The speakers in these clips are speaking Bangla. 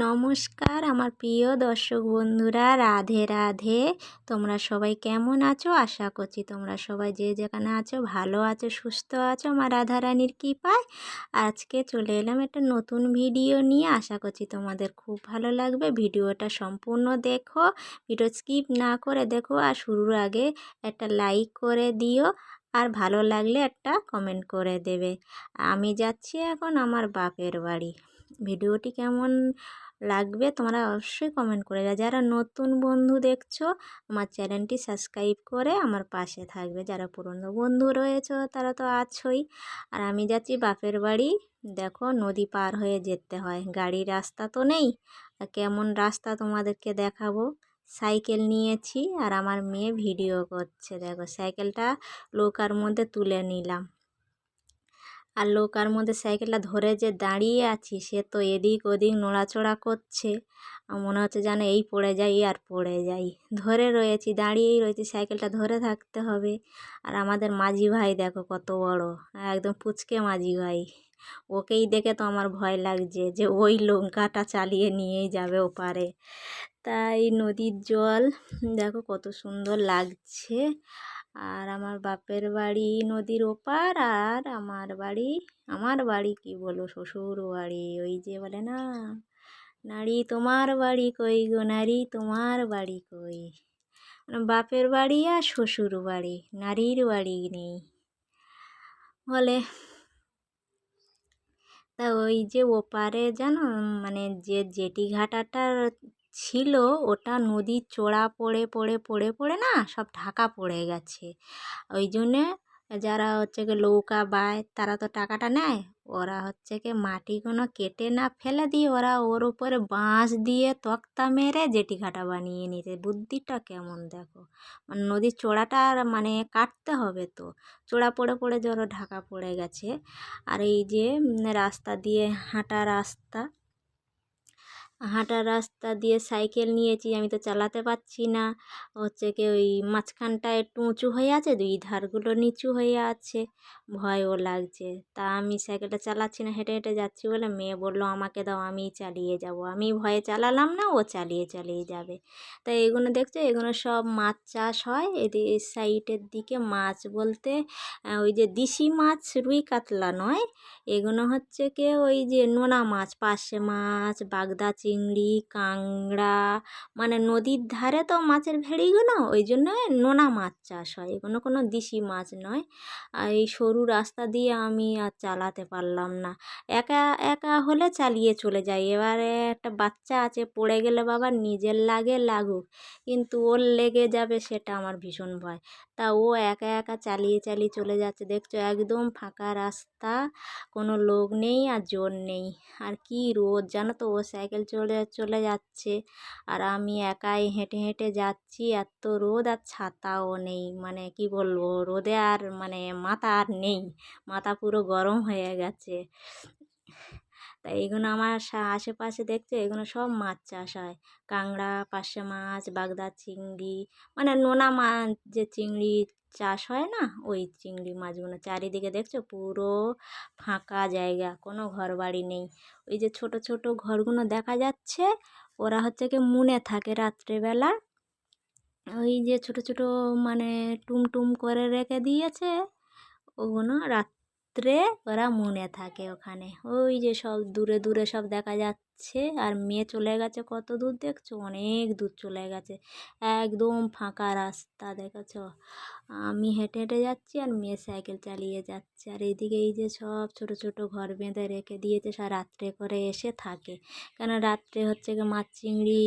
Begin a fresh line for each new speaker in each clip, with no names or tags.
নমস্কার আমার প্রিয় দর্শক বন্ধুরা, রাধে রাধে। তোমরা সবাই কেমন আছো? আশা করছি তোমরা সবাই যে যেখানে আছো ভালো আছো, সুস্থ আছো আমার রাধারানীর কৃপায়। আজকে চলে এলাম একটা নতুন ভিডিও নিয়ে। আশা করছি তোমাদের খুব ভালো লাগবে। ভিডিওটা সম্পূর্ণ দেখো, ভিডিও স্কিপ না করে দেখো, আর শুরুর আগে একটা লাইক করে দিও, আর ভালো লাগলে একটা কমেন্ট করে দেবে। আমি যাচ্ছি এখন আমার বাপের বাড়ি। ভিডিওটি কেমন লাগবে তোমরা অবশ্যই কমেন্ট করে যাও। যারা নতুন বন্ধু দেখছো আমার চ্যানেলটি সাবস্ক্রাইব করে আমার পাশে থাকবে। যারা পুরনো বন্ধু রয়েছে তারা তো আছোই। আর আমি যাচ্ছি বাপের বাড়ি। দেখো নদী পার হয়ে যেতে হয়, গাড়ি রাস্তা তো নেই। আর কেমন রাস্তা তোমাদেরকে দেখাবো। সাইকেল নিয়েছি আর আমার মেয়ে ভিডিও করছে। দেখো সাইকেলটা নৌকার মধ্যে তুলে নিলাম। আর নৌকার মধ্যে সাইকেলটা ধরে যে দাঁড়িয়ে আছি সে তো এদিক ওদিক নড়াচড়া করছে। মনে হচ্ছে যেন এই পড়ে যাই আর পড়ে যাই। ধরে রয়েছি, দাঁড়িয়েই রয়েছি, সাইকেলটা ধরে থাকতে হবে। আর আমাদের মাঝি ভাই দেখো কত বড়, একদম পুচকে মাঝি ভাই। ওকেই দেখে তো আমার ভয় লাগছে যে ওই নৌকাটা চালিয়ে নিয়েই যাবে ওপারে। তাই নদীর জল দেখো কত সুন্দর লাগছে। আর আমার বাপের বাড়ি নদীর ওপার, আর আমার বাড়ি কি বলবো, শ্বশুর বাড়ি। ওই যে বলে না, নারী তোমার বাড়ি কই গো, নারী তোমার বাড়ি কই। মানে বাপের বাড়ি আর শ্বশুর বাড়ি, নারীর বাড়ি নেই বলে। তা ওই যে ওপারে জানো, মানে যে জেটি ঘাটাটা ছিল ওটা নদীর চড়া পড়ে পড়ে পড়ে পড়ে না সব ঢাকা পড়ে গেছে। ওই জন্যে যারা হচ্ছে কি নৌকা বায় তারা তো টাকাটা নেয়। ওরা হচ্ছে কি মাটিগুলো কেটে না ফেলে দিয়ে ওরা ওর উপরে বাঁশ দিয়ে তক্তা মেরে জেটি ঘাটা বানিয়ে নিতে। বুদ্ধিটা কেমন দেখো। মানে নদীর চড়াটা আর মানে কাটতে হবে তো, চড়া পড়ে পড়ে জড়ো ঢাকা পড়ে গেছে। আর এই যে রাস্তা দিয়ে হাঁটা রাস্তা দিয়ে সাইকেল নিয়েছি, আমি তো চালাতে পারছি না। হচ্ছে কি ওই মাঝখানটা একটু উঁচু হয়ে আছে, দুই ধারগুলো নিচু হয়ে আছে, ভয়ও লাগছে। তা আমি সাইকেলটা চালাচ্ছি না, হেঁটে হেঁটে যাচ্ছি বলে মেয়ে বললো আমাকে দাও আমিই চালিয়ে যাব। আমি ভয়ে চালালাম না, ও চালিয়ে চালিয়ে যাবে। তাই এগুলো দেখছো, এগুলো সব মাছ চাষ হয় এই সাইডের দিকে। মাছ বলতে ওই যে দিশি মাছ, রুই কাতলা নয়। এগুলো হচ্ছে কি ওই যে নোনা মাছ, পার্শে মাছ, বাগদা চিংড়ি, কাঁংড়া, মানে নদীর ধারে তো মাছের ভেড়িগুলো, ওই জন্য নোনা মাছ চাষ হয়। এগুলো কোনো দিশি মাছ নয়। আর এই সরু রাস্তা দিয়ে আমি আর চালাতে পারলাম না। একা একা হলে চালিয়ে চলে যাই। এবারে একটা বাচ্চা আছে, পড়ে গেলে বাবা নিজের লাগে লাগুক, কিন্তু ওর লেগে যাবে সেটা আমার ভীষণ ভয়। তা ও একা একা চালিয়ে চালিয়ে চলে যাচ্ছে। দেখছো একদম ফাঁকা রাস্তা, কোনো লোক নেই আর জোর নেই। আর কি রোদ জানো তো, ও সাইকেল চলে চলে যাচ্ছে আর আমি একাই হেঁটে হেঁটে যাচ্ছি। এত রোদ, আর ছাতাও নেই। মানে কি বলবো, রোদে আর মানে মাথা আর নেই, মাথা পুরো গরম হয়ে গেছে। তাই এগুলো আমার আশেপাশে দেখছো, এগুলো সব মাছ চাষ হয়। কাঁংড়া, পার্শে মাছ, বাগদা চিংড়ি, মানে নোনা মাছ যে চিংড়ি চাষ হয় না, ওই চিংড়ি মাছগুলো। চারিদিকে দেখছো পুরো ফাঁকা জায়গা, কোনো ঘর বাড়ি নেই। ওই যে ছোট ছোট ঘরগুলো দেখা যাচ্ছে, ওরা হচ্ছে কি মুনে থাকে রাত্রেবেলা। ওই যে ছোট ছোট মানে টুমটুম করে রেখে দিয়েছে, ওগুলো রাত্রে ওরা মুনে থাকে ওখানে। ওই যে সব দূরে দূরে সব দেখা যাচ্ছে। আর মেয়ে চলে গেছে কত দূর দেখছো, অনেক দূর চলে গেছে। একদম ফাঁকা রাস্তা দেখেছো। আমি হেঁটে হেঁটে যাচ্ছি আর মেয়ে সাইকেল চালিয়ে যাচ্ছে। আর এইদিকে এই যে সব ছোট ছোট ঘর বেঁধে রেখে দিয়েছে, সব রাত্রে করে এসে থাকে। কেন রাত্রে হচ্ছে কি মাছ চিংড়ি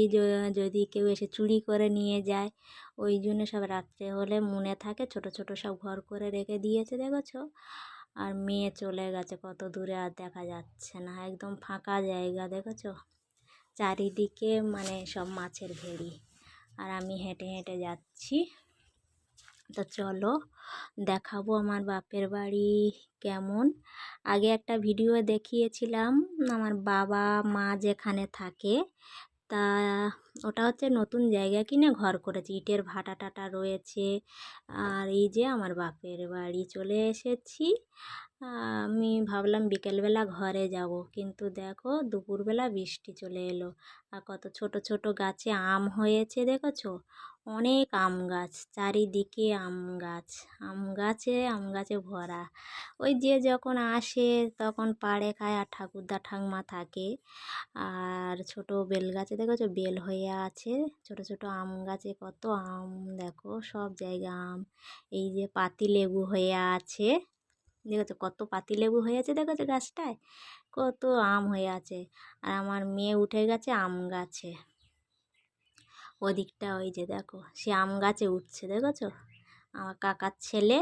যদি কেউ এসে চুরি করে নিয়ে যায়, ওই জন্য সব রাত্রে হলে মুনে থাকে, ছোট ছোট সব ঘর করে রেখে দিয়েছে দেখেছো। আর মেয়ে চলে গেছে কত দূরে, আর দেখা যাচ্ছে না, একদম ফাঁকা জায়গা দেখেছো। চারিদিকে মানে সব মাছের ভেড়ি, আর আমি হেঁটে হেঁটে যাচ্ছি। তো চলো দেখাবো আমার বাপের বাড়ি কেমন। আগে একটা ভিডিও দেখিয়েছিলাম আমার বাবা মা যেখানে থাকে, তা ওটা হচ্ছে নতুন জায়গা কিনে ঘর করেছে, ইটের ভাটা টাটা রয়েছে। আর এই যে আমার বাপের বাড়ি চলে এসেছি। আমি ভাবলাম বিকেলবেলা ঘরে যাব, কিন্তু দেখো দুপুরবেলা বৃষ্টি চলে এলো। আর কত ছোট ছোট গাছে আম হয়েছে দেখেছো? অনেক আম গাছ, চারিদিকে আম গাছ, আম গাছে ভরা। ওই যে যখন আসে তখন পাড়ে খায়, আর ঠাকুরদা ঠাকমা থাকে। আর ছোট বেল গাছে দেখেছো বেল হয়ে আছে, ছোট ছোট আম গাছে কত আম, দেখো সব জায়গা আম। এই যে পাতিলেবু হয়ে আছে, দেখেছো কত পাতিলেবু হয়েছে, দেখেছো গাছটায় কত আম হয়ে আছে। আর আমার মেয়ে উঠে গেছে আম গাছে, ওদিকটা ওই যে দেখো সে আম গাছে উঠছে, দেখেছো? আমার কাকার ছেলে,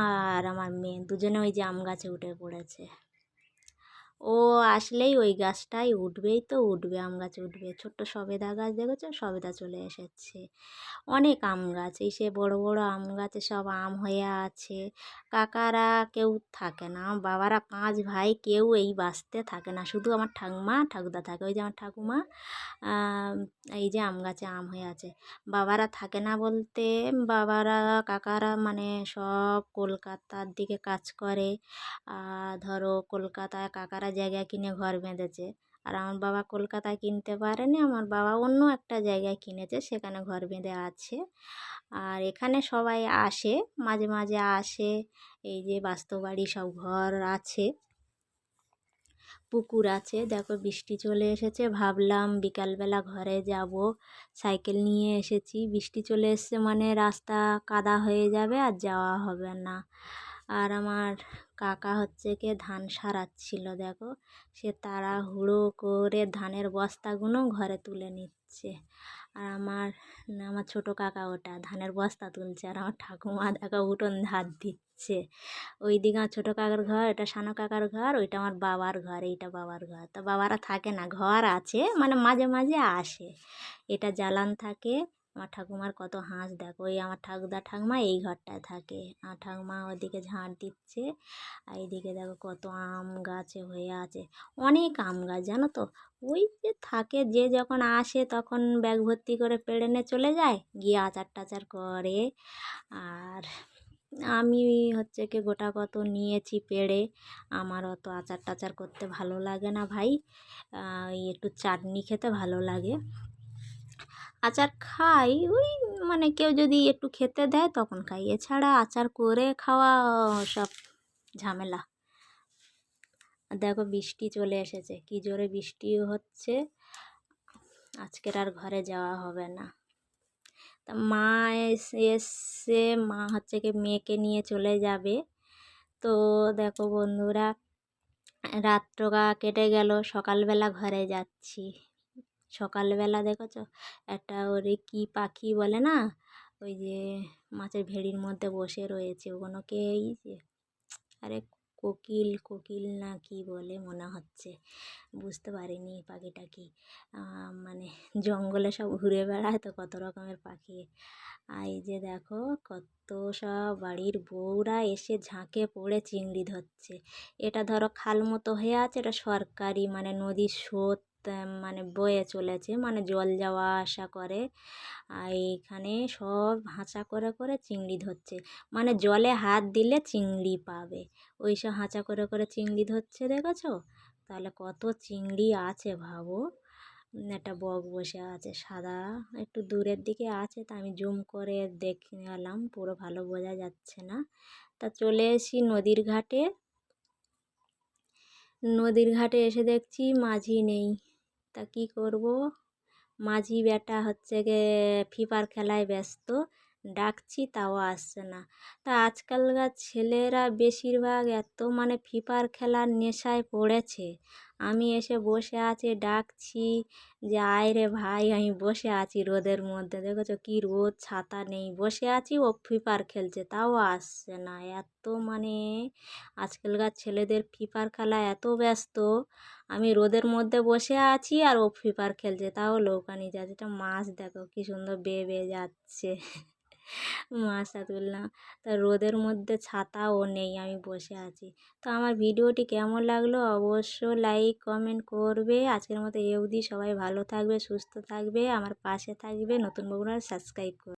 আর আমার মেয়ে দুজনে ওই যে আম গাছে উঠে পড়েছে। ও আসলেই ওই গাছটাই উঠবেই, তো উঠবে, আম গাছে উঠবে। ছোট্ট সবেদা গাছ দেখেছো, সবেদা চলে এসেছে। অনেক আম গাছ, এই সে বড় বড় আম গাছে সব আম হয়ে আছে। কাকারা কেউ থাকে না, আমার বাবারা 5 ভাই কেউ এই বাঁচতে থাকে না, শুধু আমার ঠাকুমা ঠাকুরদা থাকে। ওই যে আমার ঠাকুমা এই যে আম গাছে আম হয়ে আছে। বাবারা থাকে না বলতে, বাবারা কাকারা মানে সব কলকাতার দিকে কাজ করে। ধরো কলকাতায় কাকারা জায়গা কিনে ঘর বেঁধেছে, আর আমার বাবা কলকাতায় কিনতে পারেনি, আমার বাবা অন্য একটা জায়গায় কিনেছে, সেখানে ঘর বেঁধে আছে। আর এখানে সবাই আসে, মাঝে মাঝে আসে। এই যে বাস্তবাড়ি সব ঘর আছে, পুকুর আছে। দেখো বৃষ্টি চলে এসেছে, ভাবলাম বিকালবেলা ঘরে যাব, সাইকেল নিয়ে এসেছি, বৃষ্টি চলে এসেছে মানে রাস্তা কাদা হয়ে যাবে আর যাওয়া হবে না। আর আমার কাকা হচ্ছে কি ধান সারাচ্ছিল, দেখো সে তাড়াহুড়ো করে ধানের বস্তাগুলো ঘরে তুলে নিচ্ছে। আর আমার ছোট কাকা ওটা ধানের বস্তা তুলছে, আর আমার ঠাকুমা দেখো উঠোন ধার দিচ্ছে। ওই দিকে আমার ছোটো কাকার ঘর, এটা সানো কাকার ঘর, ওইটা আমার বাবার ঘর, এইটা বাবার ঘর। তা বাবারা থাকে না, ঘর আছে মানে মাঝে মাঝে আসে, এটা জ্বালান থাকে। আমার ঠাকুমার কত হাঁস, দেখো ওই আমার ঠাকুরদা ঠাকুমা এই ঘরটায় থাকে, আমার ঠাকুমা ওদিকে ঝাঁট দিচ্ছে। আর এইদিকে দেখো কত আম গাছে হয়ে আছে, অনেক আম গাছ জানো তো। ওই যে থাকে, যে যখন আসে তখন ব্যাগ ভর্তি করে পেড়ে নিয়ে চলে যায়, গিয়ে আচার টাচার করে। আর আমি হচ্ছে কি গোটা কত নিয়েছি পেড়ে, আমার অত আচার টাচার করতে ভালো লাগে না ভাই, একটু চাটনি খেতে ভালো লাগে। আচার খাই ওই মানে কেউ যদি একটু খেতে দেয় তখন খাই, এছাড়া আচার করে খাওয়া সব ঝামেলা। আর দেখো বৃষ্টি চলে এসেছে, কি জোরে বৃষ্টিও হচ্ছে, আজকের আর ঘরে যাওয়া হবে না। তা মা এসে মা হচ্ছে কি মেয়েকে নিয়ে চলে যাবে। তো দেখো বন্ধুরা, রাতটা কেটে গেল, সকালবেলা ঘরে যাচ্ছি। সকালবেলা দেখেছো একটা ওরে কি পাখি বলে না, ওই যে মাছের ভেড়ির মধ্যে বসে রয়েছে, ওগুলোকে এই যে, আরে কোকিল, কোকিল না কি বলে মনে হচ্ছে, বুঝতে পারিনি পাখিটা কি। মানে জঙ্গলে সব ঘুরে বেড়ায় তো কত রকমের পাখি। আর এই যে দেখো কত সব বাড়ির বউরা এসে ঝাঁকে পড়ে চিংড়ি ধরছে। এটা ধরো খাল মতো হয়ে আছে, এটা সরকারি মানে নদীর স্রোত মানে বয়ে চলেছে, মানে জল যাওয়া আসা করে। আর এইখানে সব হাঁচা করে করে চিংড়ি ধরছে, মানে জলে হাত দিলে চিংড়ি পাবে, ওই সব হাঁচা করে করে চিংড়ি ধরছে দেখেছো? তাহলে কত চিংড়ি আছে ভাবো। একটা বক বসে আছে সাদা, একটু দূরের দিকে আছে, তা আমি জুম করে দেখে গেলাম, পুরো ভালো বোঝা যাচ্ছে না। তা চলে এসি নদীর ঘাটে, নদীর ঘাটে এসে দেখছি মাঝি নেই। তা কী করব, মাঝি বেটা হচ্ছে গে ফ্রি ফায়ার খেলায় ব্যস্ত, ডাকছি তাও আসছে না। তা আজকালকার ছেলেরা বেশিরভাগ এত মানে ফ্রি ফায়ার খেলার নেশায় পড়েছে। আমি এসে বসে আছি, ডাকছি যে আয় রে ভাই, আমি বসে আছি রোদের মধ্যে, দেখেছো কি রোদ, ছাতা নেই, বসে আছি, ও ফ্রি ফায়ার খেলছে তাও আসছে না। এত মানে আজকালকার ছেলেদের ফ্রি ফায়ার খেলায় এত ব্যস্ত, আমি রোদের মধ্যে বসে আছি আর ও ফ্রি ফায়ার খেলছে, তাও লৌকানি যাচ্ছে। এটা মাছ দেখো কি সুন্দর বেয়ে বেয়ে যাচ্ছে, মাছটা তুললাম। তা রোদের মধ্যে ছাতাও নেই, আমি বসে আছি। তো আমার ভিডিওটি কেমন লাগলো অবশ্য লাইক কমেন্ট করবে। আজকের মতো এ অবধি, সবাই ভালো থাকবে, সুস্থ থাকবে, আমার পাশে থাকবে, নতুন বগুড়া সাবস্ক্রাইব করবে।